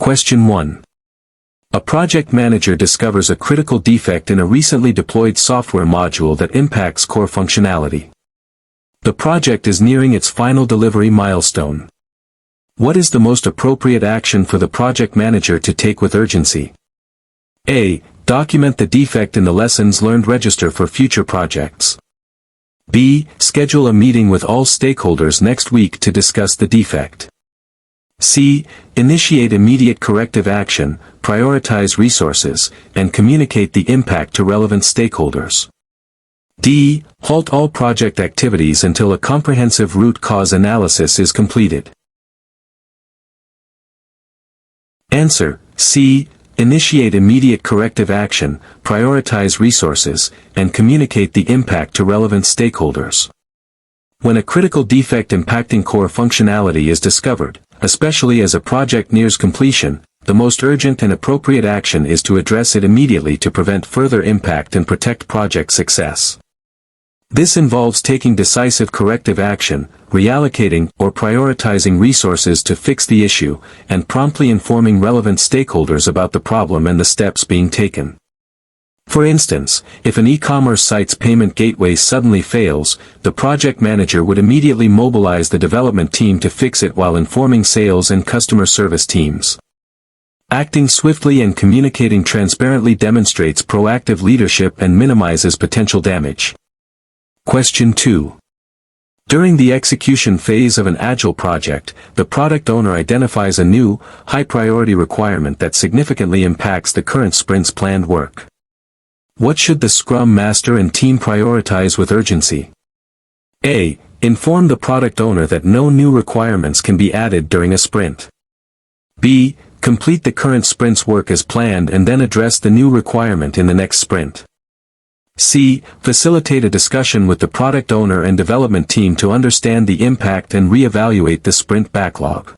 Question 1. A project manager discovers a critical defect in a recently deployed software module that impacts core functionality. The project is nearing its final delivery milestone. What is the most appropriate action for the project manager to take with urgency? A. Document the defect in the lessons learned register for future projects. B. Schedule a meeting with all stakeholders next week to discuss the defect. C. Initiate immediate corrective action, prioritize resources, and communicate the impact to relevant stakeholders. D. Halt all project activities until a comprehensive root cause analysis is completed. Answer: C. Initiate immediate corrective action, prioritize resources, and communicate the impact to relevant stakeholders. When a critical defect impacting core functionality is discovered, especially as a project nears completion, the most urgent and appropriate action is to address it immediately to prevent further impact and protect project success. This involves taking decisive corrective action, reallocating or prioritizing resources to fix the issue, and promptly informing relevant stakeholders about the problem and the steps being taken. For instance, if an e-commerce site's payment gateway suddenly fails, the project manager would immediately mobilize the development team to fix it while informing sales and customer service teams. Acting swiftly and communicating transparently demonstrates proactive leadership and minimizes potential damage. Question 2. During the execution phase of an Agile project, the product owner identifies a new, high-priority requirement that significantly impacts the current sprint's planned work. What should the Scrum Master and team prioritize with urgency? A. Inform the product owner that no new requirements can be added during a sprint. B. Complete the current sprint's work as planned and then address the new requirement in the next sprint. C. Facilitate a discussion with the product owner and development team to understand the impact and re-evaluate the sprint backlog.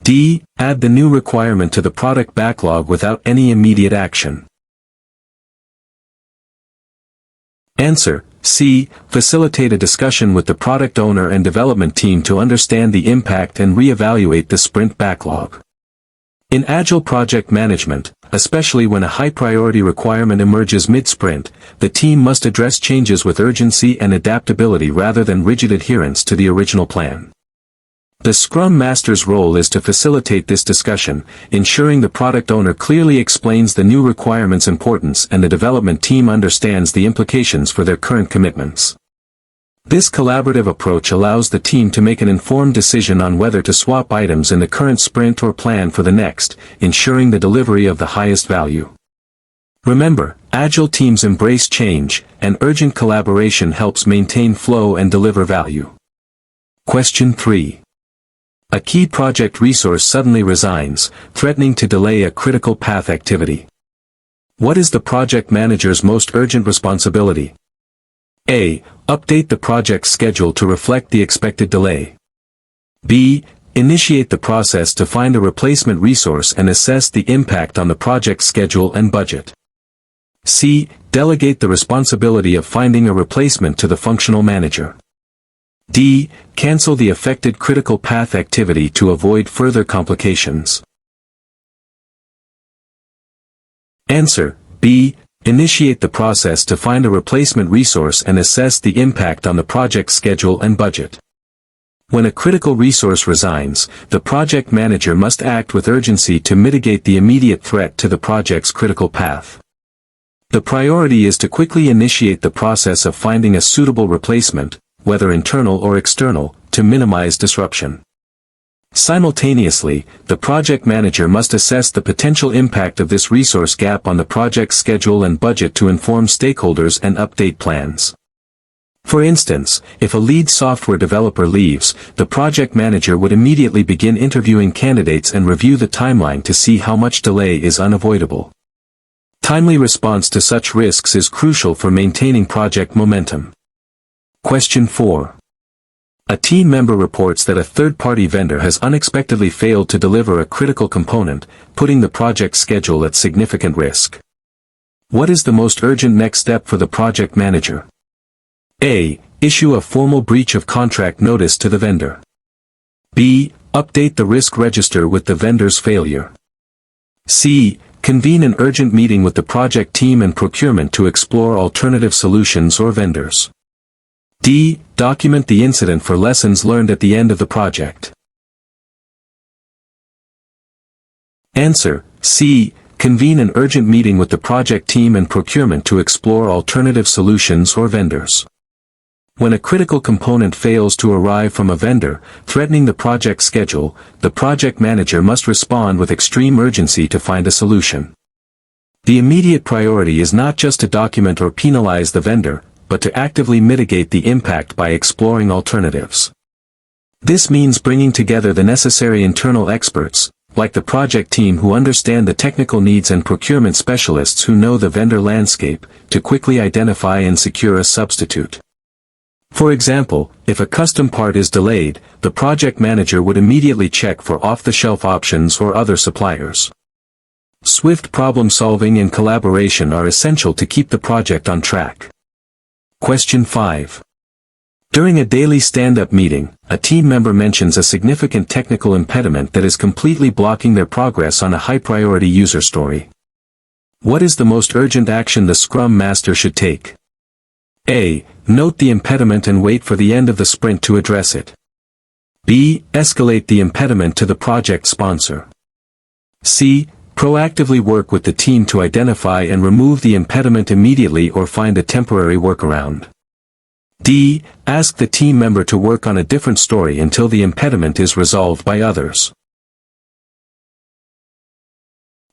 D. Add the new requirement to the product backlog without any immediate action. Answer: C. Facilitate a discussion with the product owner and development team to understand the impact and re-evaluate the sprint backlog. In Agile project management, especially when a high-priority requirement emerges mid-sprint, the team must address changes with urgency and adaptability rather than rigid adherence to the original plan. The Scrum Master's role is to facilitate this discussion, ensuring the product owner clearly explains the new requirement's importance and the development team understands the implications for their current commitments. This collaborative approach allows the team to make an informed decision on whether to swap items in the current sprint or plan for the next, ensuring the delivery of the highest value. Remember, Agile teams embrace change, and urgent collaboration helps maintain flow and deliver value. Question 3. A key project resource suddenly resigns, threatening to delay a critical path activity. What is the project manager's most urgent responsibility? A. Update the project schedule to reflect the expected delay. B. Initiate the process to find a replacement resource and assess the impact on the project schedule and budget. C. Delegate the responsibility of finding a replacement to the functional manager. D. Cancel the affected critical path activity to avoid further complications. Answer: B. Initiate the process to find a replacement resource and assess the impact on the project schedule and budget. When a critical resource resigns, the project manager must act with urgency to mitigate the immediate threat to the project's critical path. The priority is to quickly initiate the process of finding a suitable replacement, whether internal or external, to minimize disruption. Simultaneously, the project manager must assess the potential impact of this resource gap on the project's schedule and budget to inform stakeholders and update plans. For instance, if a lead software developer leaves, the project manager would immediately begin interviewing candidates and review the timeline to see how much delay is unavoidable. Timely response to such risks is crucial for maintaining project momentum. Question 4. A team member reports that a third-party vendor has unexpectedly failed to deliver a critical component, putting the project schedule at significant risk. What is the most urgent next step for the project manager? A. Issue a formal breach of contract notice to the vendor. B. Update the risk register with the vendor's failure. C. Convene an urgent meeting with the project team and procurement to explore alternative solutions or vendors. D. Document the incident for lessons learned at the end of the project. Answer: C. Convene an urgent meeting with the project team and procurement to explore alternative solutions or vendors. When a critical component fails to arrive from a vendor, threatening the project schedule, the project manager must respond with extreme urgency to find a solution. The immediate priority is not just to document or penalize the vendor, but to actively mitigate the impact by exploring alternatives. This means bringing together the necessary internal experts, like the project team who understand the technical needs and procurement specialists who know the vendor landscape, to quickly identify and secure a substitute. For example, if a custom part is delayed, the project manager would immediately check for off-the-shelf options or other suppliers. Swift problem-solving and collaboration are essential to keep the project on track. Question 5. During a daily stand-up meeting, a team member mentions a significant technical impediment that is completely blocking their progress on a high-priority user story. What is the most urgent action the Scrum Master should take? A. Note the impediment and wait for the end of the sprint to address it. B. Escalate the impediment to the project sponsor. C. Proactively work with the team to identify and remove the impediment immediately or find a temporary workaround. D. Ask the team member to work on a different story until the impediment is resolved by others.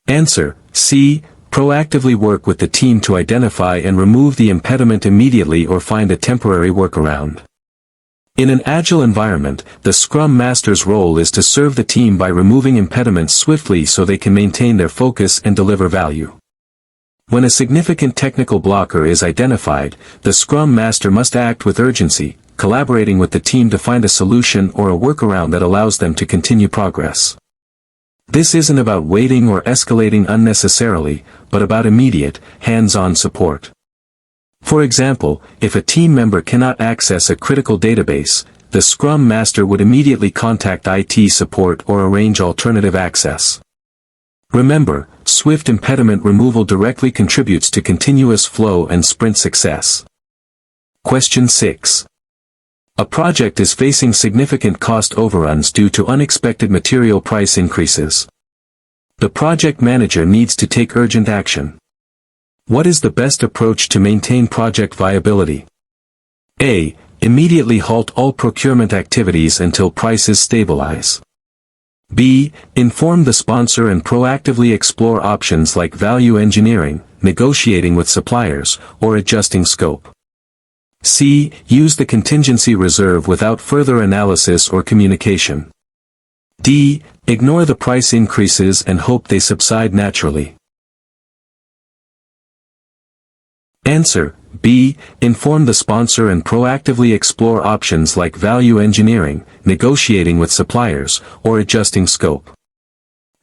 Answer: C. Proactively work with the team to identify and remove the impediment immediately or find a temporary workaround. In an Agile environment, the Scrum Master's role is to serve the team by removing impediments swiftly so they can maintain their focus and deliver value. When a significant technical blocker is identified, the Scrum Master must act with urgency, collaborating with the team to find a solution or a workaround that allows them to continue progress. This isn't about waiting or escalating unnecessarily, but about immediate, hands-on support. For example, if a team member cannot access a critical database, the Scrum Master would immediately contact IT support or arrange alternative access. Remember, swift impediment removal directly contributes to continuous flow and sprint success. Question 6. A project is facing significant cost overruns due to unexpected material price increases. The project manager needs to take urgent action. What is the best approach to maintain project viability? A. Immediately halt all procurement activities until prices stabilize. B. Inform the sponsor and proactively explore options like value engineering, negotiating with suppliers, or adjusting scope. C. Use the contingency reserve without further analysis or communication. D. Ignore the price increases and hope they subside naturally. Answer: B. Inform the sponsor and proactively explore options like value engineering, negotiating with suppliers, or adjusting scope.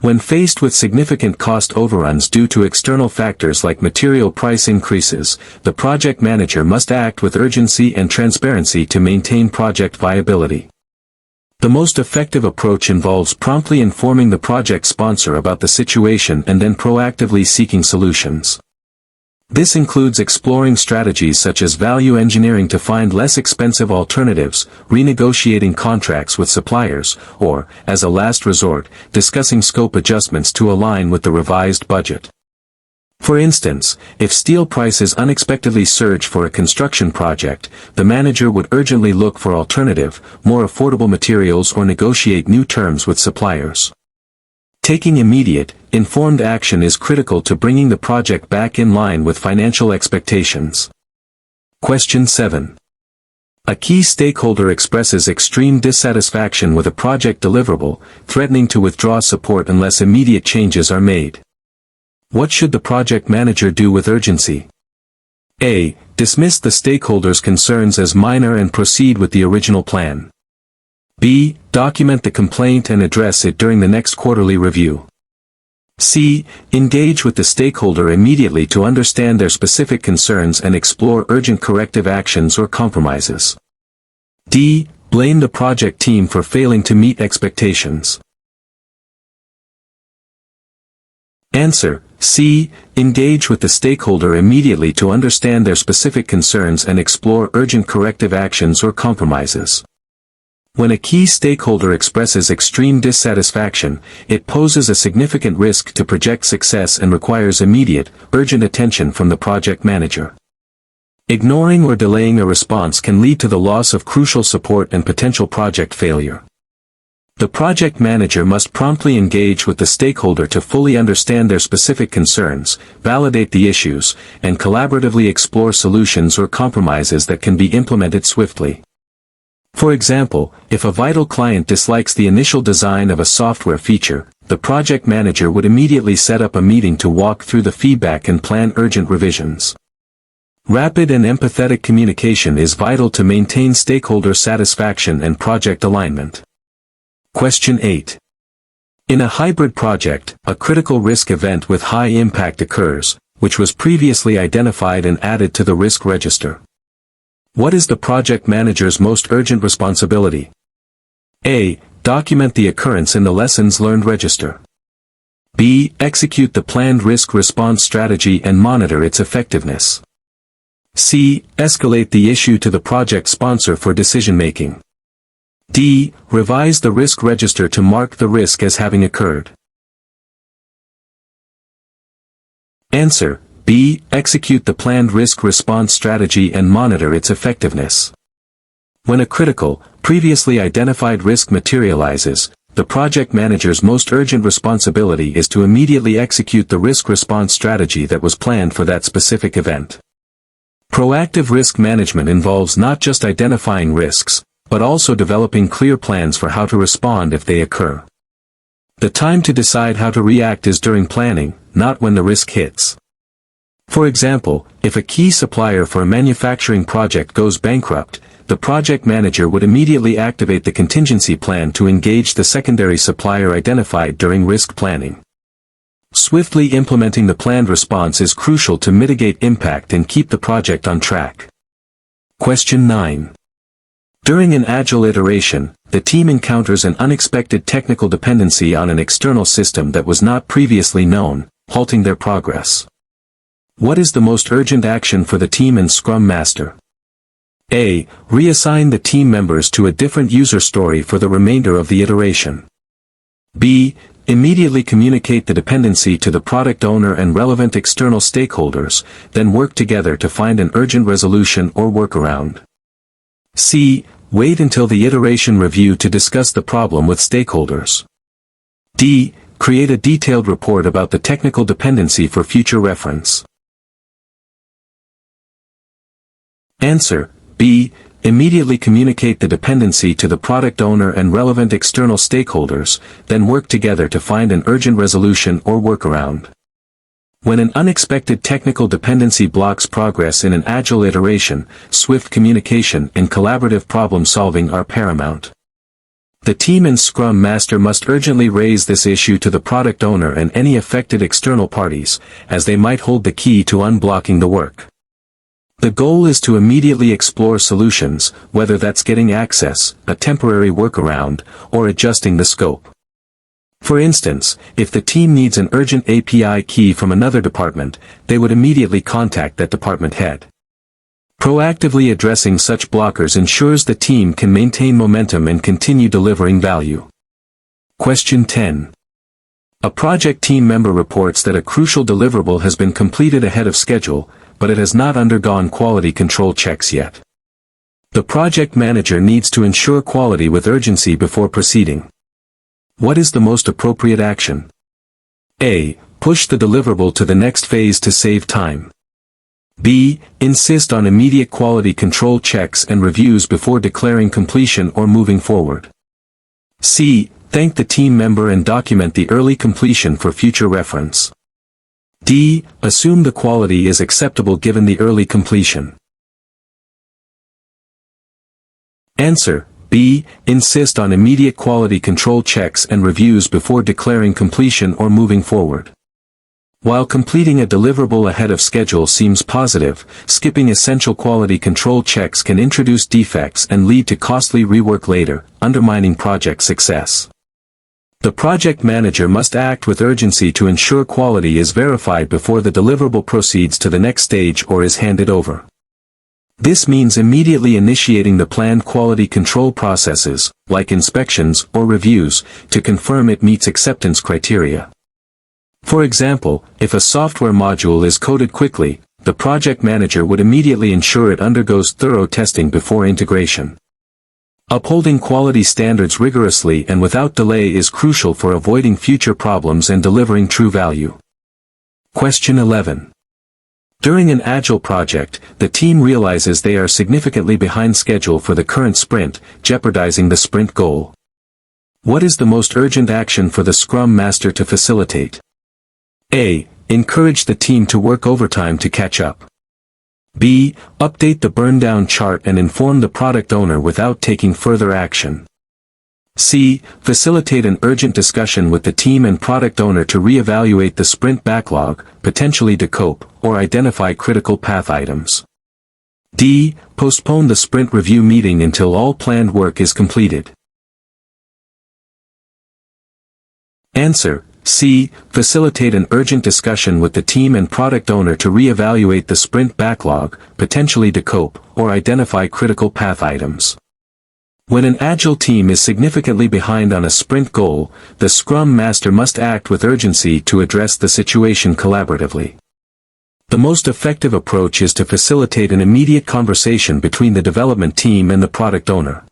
When faced with significant cost overruns due to external factors like material price increases, the project manager must act with urgency and transparency to maintain project viability. The most effective approach involves promptly informing the project sponsor about the situation and then proactively seeking solutions. This includes exploring strategies such as value engineering to find less expensive alternatives, renegotiating contracts with suppliers, or, as a last resort, discussing scope adjustments to align with the revised budget. For instance, if steel prices unexpectedly surge for a construction project, the manager would urgently look for alternative, more affordable materials or negotiate new terms with suppliers. Taking immediate, informed action is critical to bringing the project back in line with financial expectations. Question 7. A key stakeholder expresses extreme dissatisfaction with a project deliverable, threatening to withdraw support unless immediate changes are made. What should the project manager do with urgency? A. Dismiss the stakeholder's concerns as minor and proceed with the original plan. B. Document the complaint and address it during the next quarterly review. C. Engage with the stakeholder immediately to understand their specific concerns and explore urgent corrective actions or compromises. D. Blame the project team for failing to meet expectations. Answer: C. Engage with the stakeholder immediately to understand their specific concerns and explore urgent corrective actions or compromises. When a key stakeholder expresses extreme dissatisfaction, it poses a significant risk to project success and requires immediate, urgent attention from the project manager. Ignoring or delaying a response can lead to the loss of crucial support and potential project failure. The project manager must promptly engage with the stakeholder to fully understand their specific concerns, validate the issues, and collaboratively explore solutions or compromises that can be implemented swiftly. For example, if a vital client dislikes the initial design of a software feature, the project manager would immediately set up a meeting to walk through the feedback and plan urgent revisions. Rapid and empathetic communication is vital to maintain stakeholder satisfaction and project alignment. Question 8. In a hybrid project, a critical risk event with high impact occurs, which was previously identified and added to the risk register. What is the project manager's most urgent responsibility? A. Document the occurrence in the lessons learned register. B. Execute the planned risk response strategy and monitor its effectiveness. C. Escalate the issue to the project sponsor for decision-making. D. Revise the risk register to mark the risk as having occurred. Answer: B. Execute the planned risk response strategy and monitor its effectiveness. When a critical, previously identified risk materializes, the project manager's most urgent responsibility is to immediately execute the risk response strategy that was planned for that specific event. Proactive risk management involves not just identifying risks, but also developing clear plans for how to respond if they occur. The time to decide how to react is during planning, not when the risk hits. For example, if a key supplier for a manufacturing project goes bankrupt, the project manager would immediately activate the contingency plan to engage the secondary supplier identified during risk planning. Swiftly implementing the planned response is crucial to mitigate impact and keep the project on track. Question 9. During an Agile iteration, the team encounters an unexpected technical dependency on an external system that was not previously known, halting their progress. What is the most urgent action for the team and Scrum Master? A. Reassign the team members to a different user story for the remainder of the iteration. B. Immediately communicate the dependency to the product owner and relevant external stakeholders, then work together to find an urgent resolution or workaround. C. Wait until the iteration review to discuss the problem with stakeholders. D. Create a detailed report about the technical dependency for future reference. Answer: B. Immediately communicate the dependency to the product owner and relevant external stakeholders, then work together to find an urgent resolution or workaround. When an unexpected technical dependency blocks progress in an Agile iteration, swift communication and collaborative problem-solving are paramount. The team and Scrum Master must urgently raise this issue to the product owner and any affected external parties, as they might hold the key to unblocking the work. The goal is to immediately explore solutions, whether that's getting access, a temporary workaround, or adjusting the scope. For instance, if the team needs an urgent API key from another department, they would immediately contact that department head. Proactively addressing such blockers ensures the team can maintain momentum and continue delivering value. Question 10. A project team member reports that a crucial deliverable has been completed ahead of schedule, but it has not undergone quality control checks yet. The project manager needs to ensure quality with urgency before proceeding. What is the most appropriate action? A. Push the deliverable to the next phase to save time. B. Insist on immediate quality control checks and reviews before declaring completion or moving forward. C. Thank the team member and document the early completion for future reference. D. Assume the quality is acceptable given the early completion. Answer: B. Insist on immediate quality control checks and reviews before declaring completion or moving forward. While completing a deliverable ahead of schedule seems positive, skipping essential quality control checks can introduce defects and lead to costly rework later, undermining project success. The project manager must act with urgency to ensure quality is verified before the deliverable proceeds to the next stage or is handed over. This means immediately initiating the planned quality control processes, like inspections or reviews, to confirm it meets acceptance criteria. For example, if a software module is coded quickly, the project manager would immediately ensure it undergoes thorough testing before integration. Upholding quality standards rigorously and without delay is crucial for avoiding future problems and delivering true value. Question 11. During an Agile project, the team realizes they are significantly behind schedule for the current sprint, jeopardizing the sprint goal. What is the most urgent action for the Scrum Master to facilitate? A. Encourage the team to work overtime to catch up. B. Update the burn-down chart and inform the product owner without taking further action. C. Facilitate an urgent discussion with the team and product owner to re-evaluate the sprint backlog, potentially decope, or identify critical path items. D. Postpone the sprint review meeting until all planned work is completed. Answer: C. Facilitate an urgent discussion with the team and product owner to re-evaluate the sprint backlog, potentially decope, or identify critical path items. When an Agile team is significantly behind on a sprint goal, the Scrum Master must act with urgency to address the situation collaboratively. The most effective approach is to facilitate an immediate conversation between the development team and the product owner.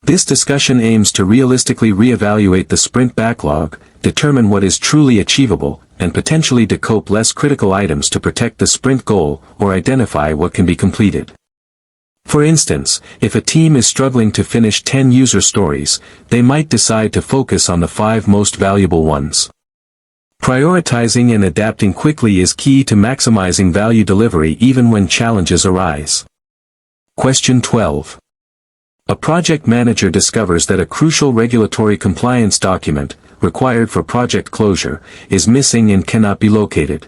This discussion aims to realistically re-evaluate the sprint backlog, determine what is truly achievable, and potentially decope less critical items to protect the sprint goal or identify what can be completed. For instance, if a team is struggling to finish 10 user stories, they might decide to focus on the 5 most valuable ones. Prioritizing and adapting quickly is key to maximizing value delivery even when challenges arise. Question 12. A project manager discovers that a crucial regulatory compliance document, required for project closure, is missing and cannot be located.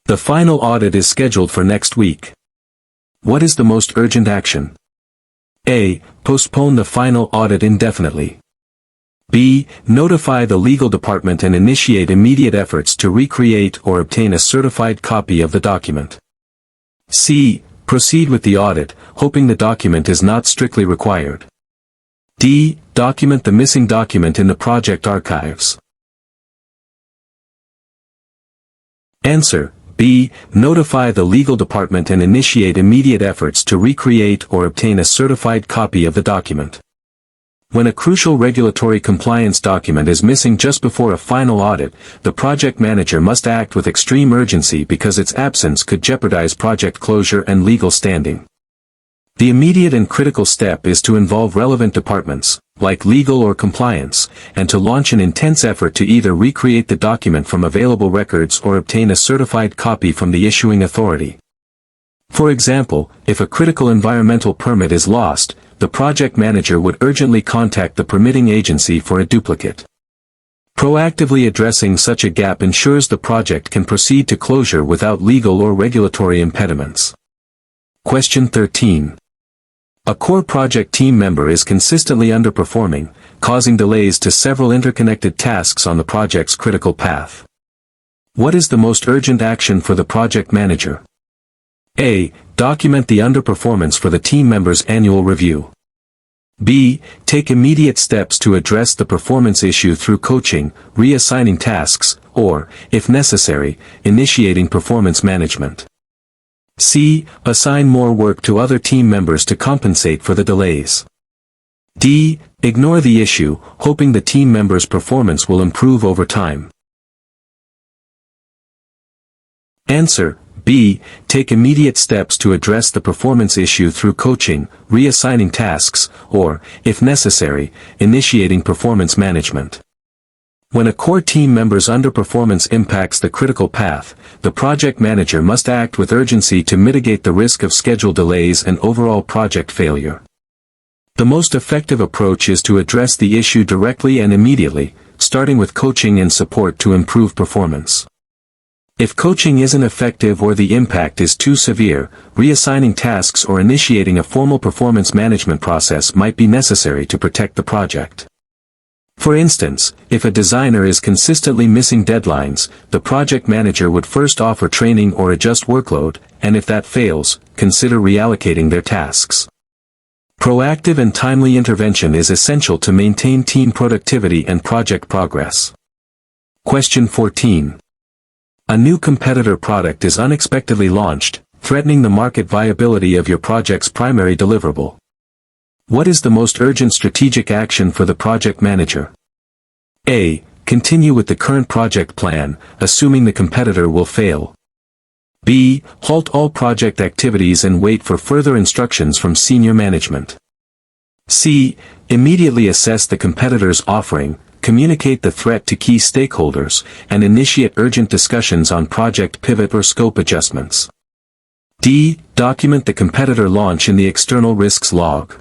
The final audit is scheduled for next week. What is the most urgent action? A. Postpone the final audit indefinitely. B. Notify the legal department and initiate immediate efforts to recreate or obtain a certified copy of the document. C. Proceed with the audit, hoping the document is not strictly required. D. Document the missing document in the project archives. Answer: B. Notify the legal department and initiate immediate efforts to recreate or obtain a certified copy of the document. When a crucial regulatory compliance document is missing just before a final audit, the project manager must act with extreme urgency because its absence could jeopardize project closure and legal standing. The immediate and critical step is to involve relevant departments, like legal or compliance, and to launch an intense effort to either recreate the document from available records or obtain a certified copy from the issuing authority. For example, if a critical environmental permit is lost, the project manager would urgently contact the permitting agency for a duplicate. Proactively addressing such a gap ensures the project can proceed to closure without legal or regulatory impediments. Question 13. A core project team member is consistently underperforming, causing delays to several interconnected tasks on the project's critical path. What is the most urgent action for the project manager? A. Document the underperformance for the team member's annual review. B. Take immediate steps to address the performance issue through coaching, reassigning tasks, or, if necessary, initiating performance management. C. Assign more work to other team members to compensate for the delays. D. Ignore the issue, hoping the team member's performance will improve over time. Answer: B. Take immediate steps to address the performance issue through coaching, reassigning tasks, or, if necessary, initiating performance management. When a core team member's underperformance impacts the critical path, the project manager must act with urgency to mitigate the risk of schedule delays and overall project failure. The most effective approach is to address the issue directly and immediately, starting with coaching and support to improve performance. If coaching isn't effective or the impact is too severe, reassigning tasks or initiating a formal performance management process might be necessary to protect the project. For instance, if a designer is consistently missing deadlines, the project manager would first offer training or adjust workload, and if that fails, consider reallocating their tasks. Proactive and timely intervention is essential to maintain team productivity and project progress. Question 14. A new competitor product is unexpectedly launched, threatening the market viability of your project's primary deliverable. What is the most urgent strategic action for the project manager? A. Continue with the current project plan, assuming the competitor will fail. B. Halt all project activities and wait for further instructions from senior management. C. Immediately assess the competitor's offering, communicate the threat to key stakeholders, and initiate urgent discussions on project pivot or scope adjustments. D. Document the competitor launch in the external risks log.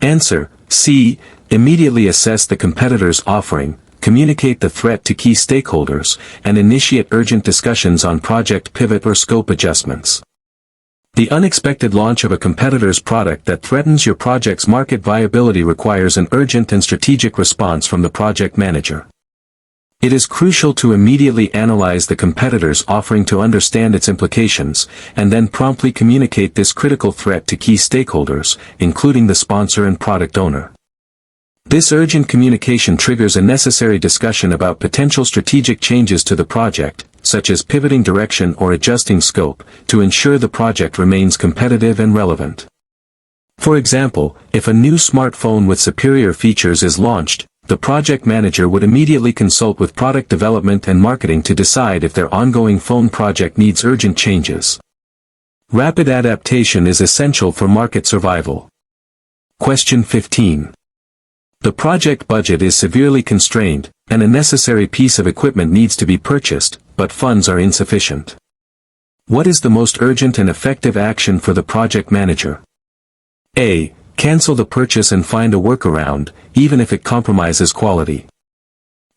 Answer: C. Immediately assess the competitor's offering, communicate the threat to key stakeholders, and initiate urgent discussions on project pivot or scope adjustments. The unexpected launch of a competitor's product that threatens your project's market viability requires an urgent and strategic response from the project manager. It is crucial to immediately analyze the competitor's offering to understand its implications, and then promptly communicate this critical threat to key stakeholders, including the sponsor and product owner. This urgent communication triggers a necessary discussion about potential strategic changes to the project, such as pivoting direction or adjusting scope, to ensure the project remains competitive and relevant. For example, if a new smartphone with superior features is launched, the project manager would immediately consult with product development and marketing to decide if their ongoing phone project needs urgent changes. Rapid adaptation is essential for market survival. Question 15. The project budget is severely constrained, and a necessary piece of equipment needs to be purchased, but funds are insufficient. What is the most urgent and effective action for the project manager? A. Cancel the purchase and find a workaround, even if it compromises quality.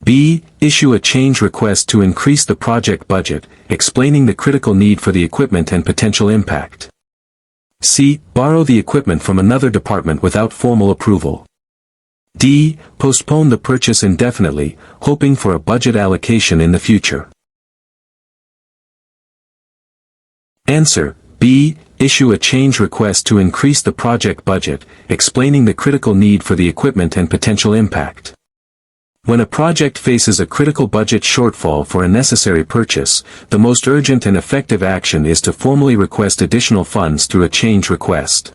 B. Issue a change request to increase the project budget, explaining the critical need for the equipment and potential impact. C. Borrow the equipment from another department without formal approval. D. Postpone the purchase indefinitely, hoping for a budget allocation in the future. Answer: B. Issue a change request to increase the project budget, explaining the critical need for the equipment and potential impact. When a project faces a critical budget shortfall for a necessary purchase, the most urgent and effective action is to formally request additional funds through a change request.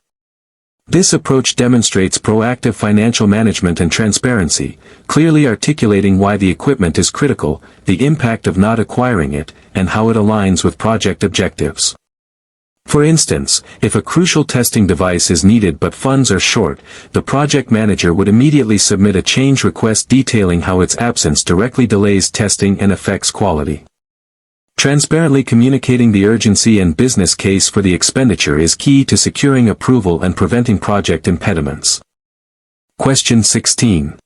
This approach demonstrates proactive financial management and transparency, clearly articulating why the equipment is critical, the impact of not acquiring it, and how it aligns with project objectives. For instance, if a crucial testing device is needed but funds are short, the project manager would immediately submit a change request detailing how its absence directly delays testing and affects quality. Transparently communicating the urgency and business case for the expenditure is key to securing approval and preventing project impediments. Question 16.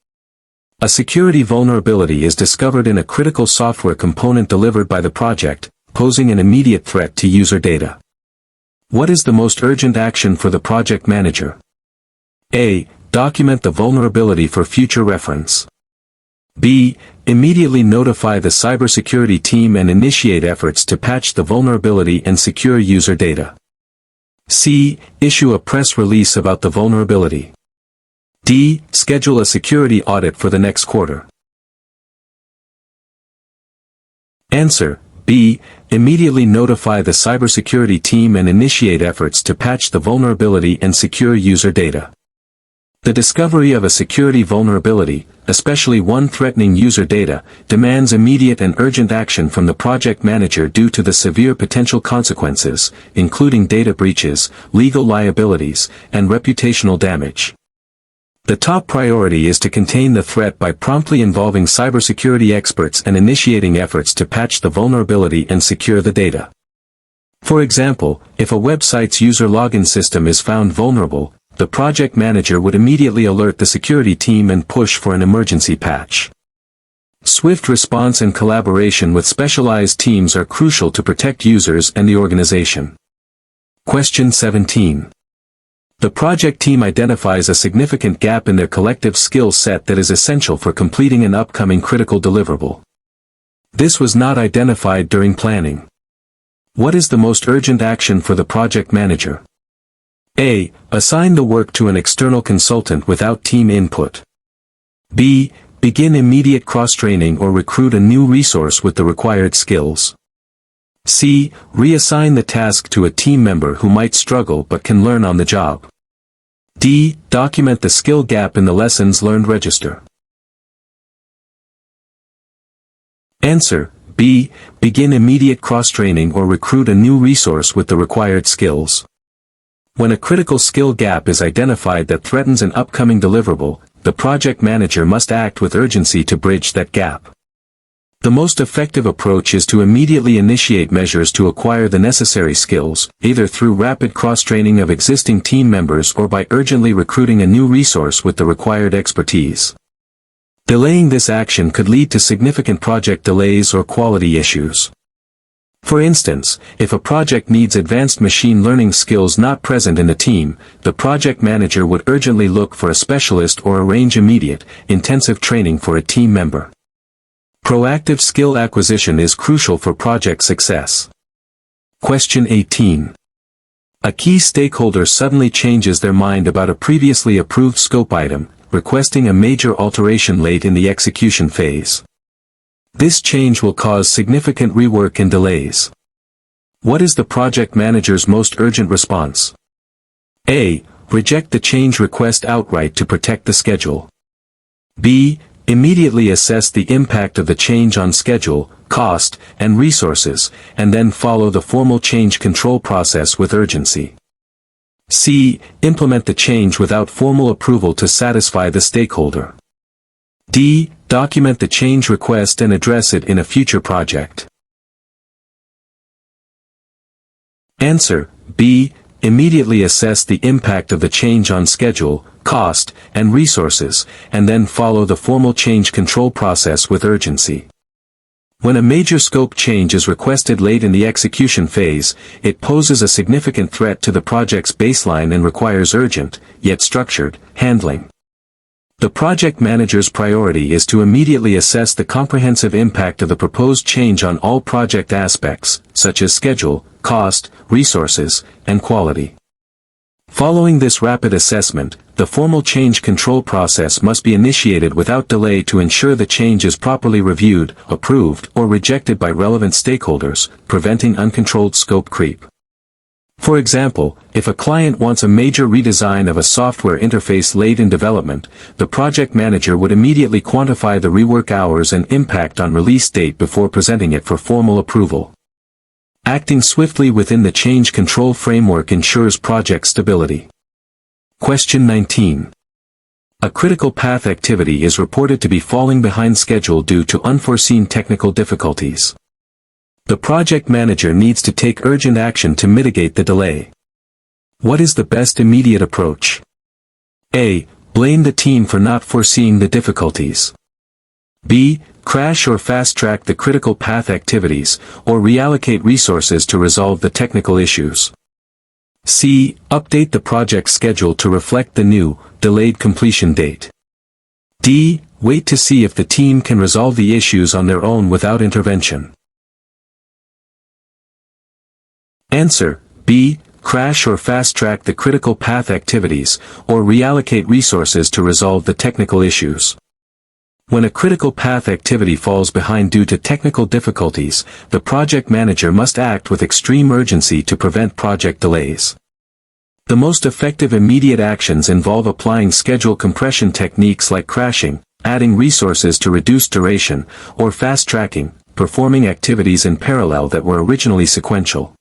A security vulnerability is discovered in a critical software component delivered by the project, posing an immediate threat to user data. What is the most urgent action for the project manager? A. Document the vulnerability for future reference. B. Immediately notify the cybersecurity team and initiate efforts to patch the vulnerability and secure user data. C. Issue a press release about the vulnerability. D. Schedule a security audit for the next quarter. Answer: B. Immediately notify the cybersecurity team and initiate efforts to patch the vulnerability and secure user data. The discovery of a security vulnerability, especially one threatening user data, demands immediate and urgent action from the project manager due to the severe potential consequences, including data breaches, legal liabilities, and reputational damage. The top priority is to contain the threat by promptly involving cybersecurity experts and initiating efforts to patch the vulnerability and secure the data. For example, if a website's user login system is found vulnerable, the project manager would immediately alert the security team and push for an emergency patch. Swift response and collaboration with specialized teams are crucial to protect users and the organization. Question 17. The project team identifies a significant gap in their collective skill set that is essential for completing an upcoming critical deliverable. This was not identified during planning. What is the most urgent action for the project manager? A. Assign the work to an external consultant without team input. B. Begin immediate cross-training or recruit a new resource with the required skills. C. Reassign the task to a team member who might struggle but can learn on the job. D. Document the skill gap in the lessons learned register. Answer: B. Begin immediate cross-training or recruit a new resource with the required skills. When a critical skill gap is identified that threatens an upcoming deliverable, the project manager must act with urgency to bridge that gap. The most effective approach is to immediately initiate measures to acquire the necessary skills, either through rapid cross-training of existing team members or by urgently recruiting a new resource with the required expertise. Delaying this action could lead to significant project delays or quality issues. For instance, if a project needs advanced machine learning skills not present in the team, the project manager would urgently look for a specialist or arrange immediate, intensive training for a team member. Proactive skill acquisition is crucial for project success. Question 18. A key stakeholder suddenly changes their mind about a previously approved scope item, requesting a major alteration late in the execution phase. This change will cause significant rework and delays. What is the project manager's most urgent response? A. Reject the change request outright to protect the schedule. B. Immediately assess the impact of the change on schedule, cost, and resources, and then follow the formal change control process with urgency. C. Implement the change without formal approval to satisfy the stakeholder. D. Document the change request and address it in a future project. Answer: B. Immediately assess the impact of the change on schedule, cost, and resources, and then follow the formal change control process with urgency. When a major scope change is requested late in the execution phase, it poses a significant threat to the project's baseline and requires urgent, yet structured, handling. The project manager's priority is to immediately assess the comprehensive impact of the proposed change on all project aspects, such as schedule, cost, resources, and quality. Following this rapid assessment, the formal change control process must be initiated without delay to ensure the change is properly reviewed, approved, or rejected by relevant stakeholders, preventing uncontrolled scope creep. For example, if a client wants a major redesign of a software interface late in development, the project manager would immediately quantify the rework hours and impact on release date before presenting it for formal approval. Acting swiftly within the change control framework ensures project stability. Question 19. A critical path activity is reported to be falling behind schedule due to unforeseen technical difficulties. The project manager needs to take urgent action to mitigate the delay. What is the best immediate approach? A. Blame the team for not foreseeing the difficulties. B. Crash or fast-track the critical path activities, or reallocate resources to resolve the technical issues. C. Update the project schedule to reflect the new, delayed completion date. D. Wait to see if the team can resolve the issues on their own without intervention. Answer: B. Crash or fast-track the critical path activities, or reallocate resources to resolve the technical issues. When a critical path activity falls behind due to technical difficulties, the project manager must act with extreme urgency to prevent project delays. The most effective immediate actions involve applying schedule compression techniques like crashing, adding resources to reduce duration, or fast-tracking, performing activities in parallel that were originally sequential.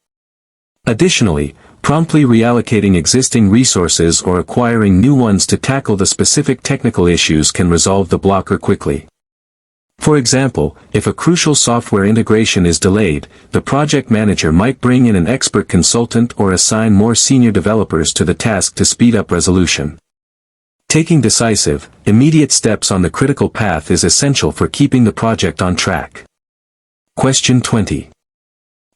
Additionally, promptly reallocating existing resources or acquiring new ones to tackle the specific technical issues can resolve the blocker quickly. For example, if a crucial software integration is delayed, the project manager might bring in an expert consultant or assign more senior developers to the task to speed up resolution. Taking decisive, immediate steps on the critical path is essential for keeping the project on track. Question 20.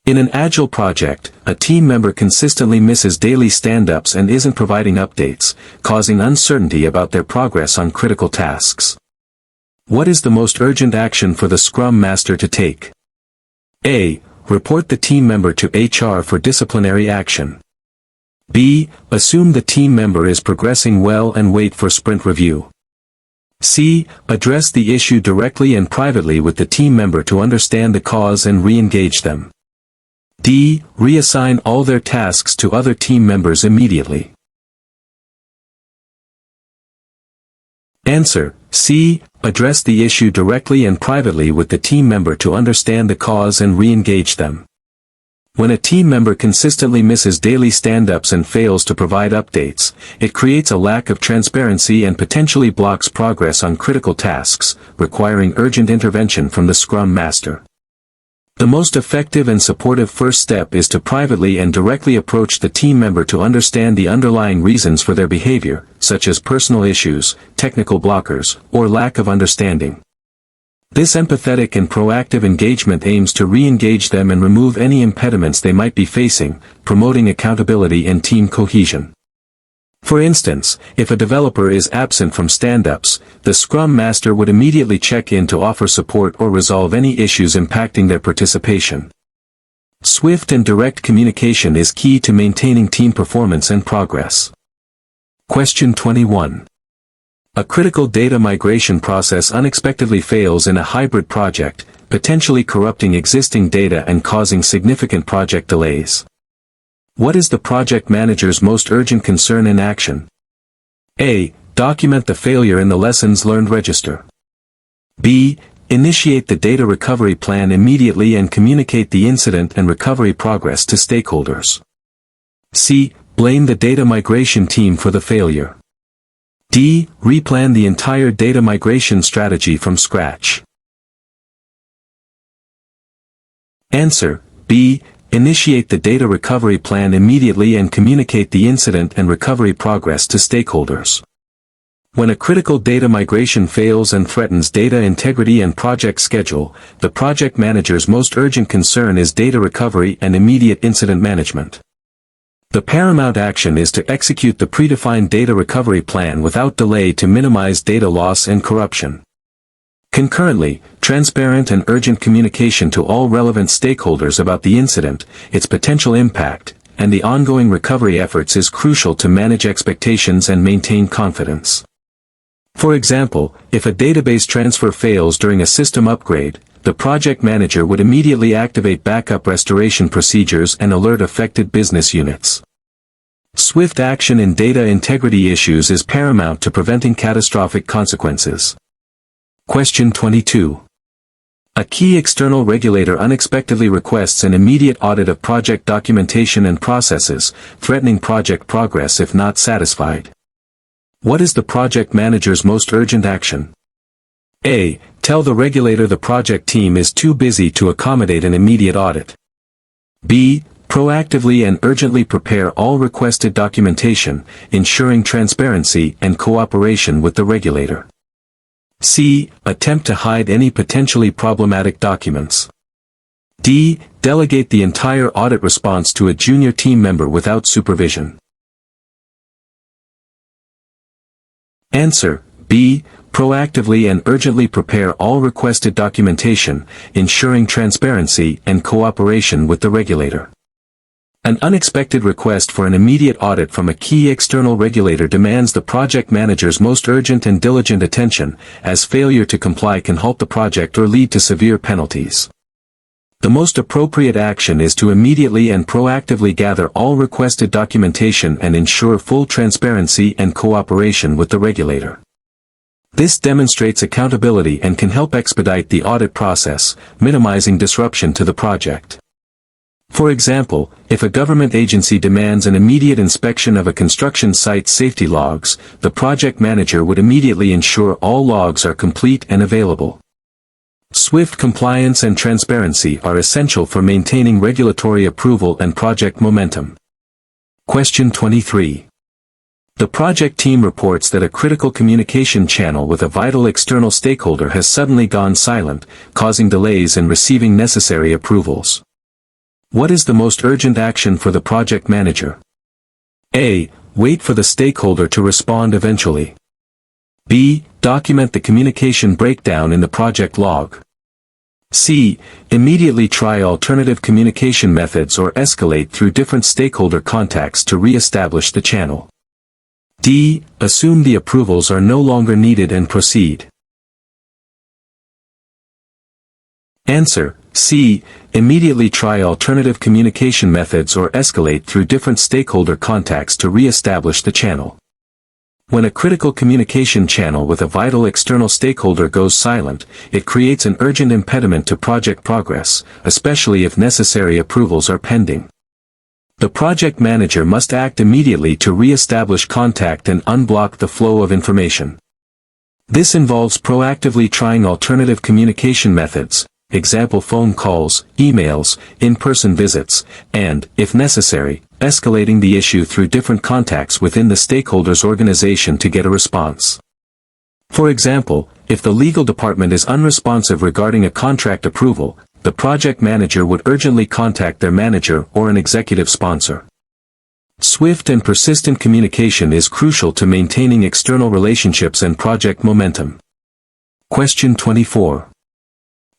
In an Agile project, a team member consistently misses daily stand-ups and isn't providing updates, causing uncertainty about their progress on critical tasks. What is the most urgent action for the Scrum Master to take? A. Report the team member to HR for disciplinary action. B. Assume the team member is progressing well and wait for sprint review. C. Address the issue directly and privately with the team member to understand the cause and re-engage them. D. Reassign all their tasks to other team members immediately. Answer: C. Address the issue directly and privately with the team member to understand the cause and re-engage them. When a team member consistently misses daily stand-ups and fails to provide updates, it creates a lack of transparency and potentially blocks progress on critical tasks, requiring urgent intervention from the Scrum Master. The most effective and supportive first step is to privately and directly approach the team member to understand the underlying reasons for their behavior, such as personal issues, technical blockers, or lack of understanding. This empathetic and proactive engagement aims to re-engage them and remove any impediments they might be facing, promoting accountability and team cohesion. For instance, if a developer is absent from stand-ups, the Scrum Master would immediately check in to offer support or resolve any issues impacting their participation. Swift and direct communication is key to maintaining team performance and progress. Question 21. A critical data migration process unexpectedly fails in a hybrid project, potentially corrupting existing data and causing significant project delays. What is the project manager's most urgent concern and action? A. Document the failure in the lessons learned register. B. Initiate the data recovery plan immediately and communicate the incident and recovery progress to stakeholders. C. Blame the data migration team for the failure. D. Replan the entire data migration strategy from scratch. Answer: B. Initiate the data recovery plan immediately and communicate the incident and recovery progress to stakeholders. When a critical data migration fails and threatens data integrity and project schedule, the project manager's most urgent concern is data recovery and immediate incident management. The paramount action is to execute the predefined data recovery plan without delay to minimize data loss and corruption. Concurrently, transparent and urgent communication to all relevant stakeholders about the incident, its potential impact, and the ongoing recovery efforts is crucial to manage expectations and maintain confidence. For example, if a database transfer fails during a system upgrade, the project manager would immediately activate backup restoration procedures and alert affected business units. Swift action in data integrity issues is paramount to preventing catastrophic consequences. Question 22. A key external regulator unexpectedly requests an immediate audit of project documentation and processes, threatening project progress if not satisfied. What is the project manager's most urgent action? A. Tell the regulator the project team is too busy to accommodate an immediate audit. B. Proactively and urgently prepare all requested documentation, ensuring transparency and cooperation with the regulator. C. Attempt to hide any potentially problematic documents. D. Delegate the entire audit response to a junior team member without supervision. Answer: B. Proactively and urgently prepare all requested documentation, ensuring transparency and cooperation with the regulator. An unexpected request for an immediate audit from a key external regulator demands the project manager's most urgent and diligent attention, as failure to comply can halt the project or lead to severe penalties. The most appropriate action is to immediately and proactively gather all requested documentation and ensure full transparency and cooperation with the regulator. This demonstrates accountability and can help expedite the audit process, minimizing disruption to the project. For example, if a government agency demands an immediate inspection of a construction site's safety logs, the project manager would immediately ensure all logs are complete and available. Swift compliance and transparency are essential for maintaining regulatory approval and project momentum. Question 23. The project team reports that a critical communication channel with a vital external stakeholder has suddenly gone silent, causing delays in receiving necessary approvals. What is the most urgent action for the project manager? A. Wait for the stakeholder to respond eventually. B. Document the communication breakdown in the project log. C. Immediately try alternative communication methods or escalate through different stakeholder contacts to re-establish the channel. D. Assume the approvals are no longer needed and proceed. Answer: C. Immediately try alternative communication methods or escalate through different stakeholder contacts to re-establish the channel. When a critical communication channel with a vital external stakeholder goes silent, it creates an urgent impediment to project progress, especially if necessary approvals are pending. The project manager must act immediately to re-establish contact and unblock the flow of information. This involves proactively trying alternative communication methods, example phone calls, emails, in-person visits, and, if necessary, escalating the issue through different contacts within the stakeholder's organization to get a response. For example, if the legal department is unresponsive regarding a contract approval, the project manager would urgently contact their manager or an executive sponsor. Swift and persistent communication is crucial to maintaining external relationships and project momentum. Question 24.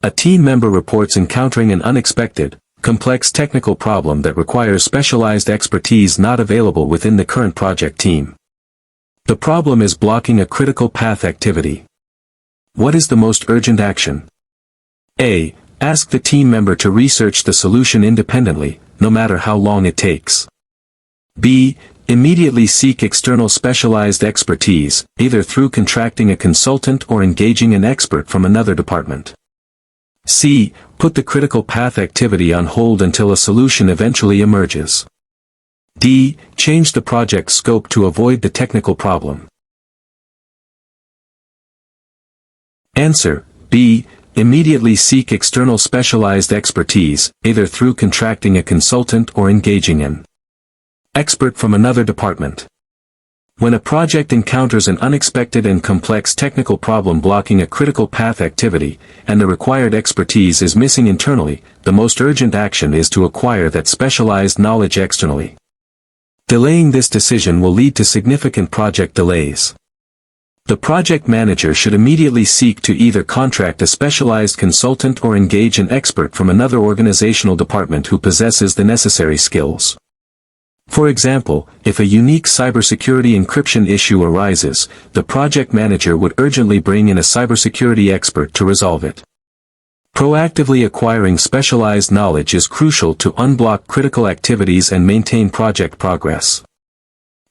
A team member reports encountering an unexpected, complex technical problem that requires specialized expertise not available within the current project team. The problem is blocking a critical path activity. What is the most urgent action? A. Ask the team member to research the solution independently, no matter how long it takes. B. Immediately seek external specialized expertise, either through contracting a consultant or engaging an expert from another department. C. Put the critical path activity on hold until a solution eventually emerges. D. Change the project scope to avoid the technical problem. Answer: B. Immediately seek external specialized expertise, either through contracting a consultant or engaging an expert from another department. When a project encounters an unexpected and complex technical problem blocking a critical path activity, and the required expertise is missing internally, the most urgent action is to acquire that specialized knowledge externally. Delaying this decision will lead to significant project delays. The project manager should immediately seek to either contract a specialized consultant or engage an expert from another organizational department who possesses the necessary skills. For example, if a unique cybersecurity encryption issue arises, the project manager would urgently bring in a cybersecurity expert to resolve it. Proactively acquiring specialized knowledge is crucial to unblock critical activities and maintain project progress.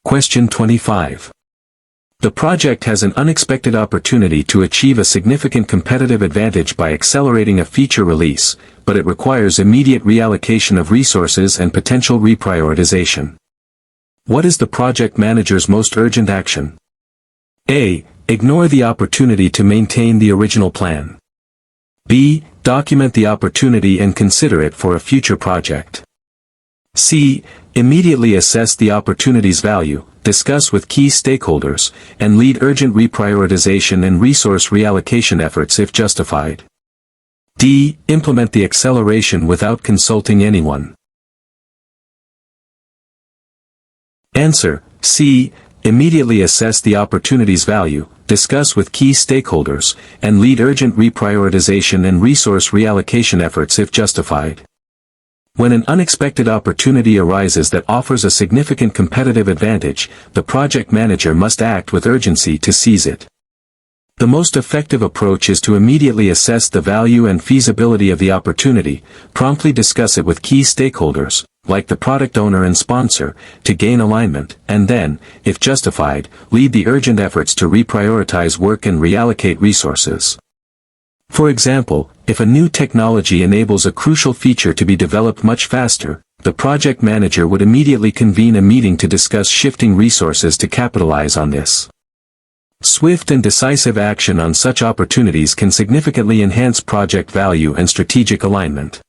Question 25. The project has an unexpected opportunity to achieve a significant competitive advantage by accelerating a feature release, but it requires immediate reallocation of resources and potential reprioritization. What is the project manager's most urgent action? A. Ignore the opportunity to maintain the original plan. B. Document the opportunity and consider it for a future project. C. Immediately assess the opportunity's value, discuss with key stakeholders, and lead urgent reprioritization and resource reallocation efforts if justified. D. Implement the acceleration without consulting anyone. Answer: C. Immediately assess the opportunity's value, discuss with key stakeholders, and lead urgent reprioritization and resource reallocation efforts if justified. When an unexpected opportunity arises that offers a significant competitive advantage, the project manager must act with urgency to seize it. The most effective approach is to immediately assess the value and feasibility of the opportunity, promptly discuss it with key stakeholders, like the product owner and sponsor, to gain alignment, and then, if justified, lead the urgent efforts to reprioritize work and reallocate resources. For example, if a new technology enables a crucial feature to be developed much faster, the project manager would immediately convene a meeting to discuss shifting resources to capitalize on this. Swift and decisive action on such opportunities can significantly enhance project value and strategic alignment.